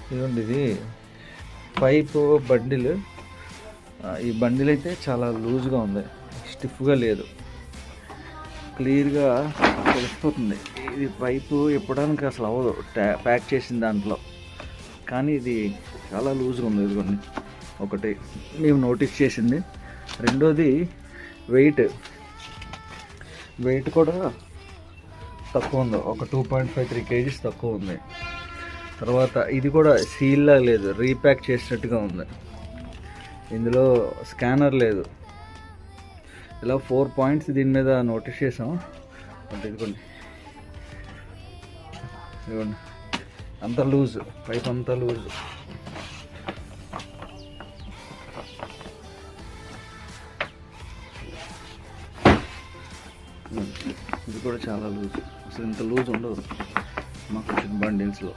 ఇదిగోండి, ఇది pipe bundle. ఈ బండిల్ అయితే చాలా లూజ్గా ఉంది, స్టిఫ్గా లేదు, క్లియర్గా తెలిసిపోతుంది. ఇది పైపు ఇప్పడానికి అసలు అవ్వదు ప్యాక్ చేసిన దాంట్లో, కానీ ఇది చాలా లూజ్గా ఉంది. ఇదిగోండి, ఒకటి మేము నోటీస్ చేసింది. రెండోది వెయిట్ కూడా తక్కువ ఉంది, ఒక 2.53 kgs తక్కువ ఉంది. తర్వాత ఇది కూడా సీల్లా లేదు, రీప్యాక్ చేసినట్టుగా ఉంది. ఇందులో స్కానర్ లేదు. ఇలా 4 పాయింట్స్ దీని మీద నోటీస్ చేసాం. అంటే ఇదిగోండి అంత లూజ్, పైప్ అంతా లూజ్. ఇది కూడా చాలా లూజ్, అసలు ఇంత లూజ్ ఉండదు మాకు వచ్చిన బండిల్స్లో.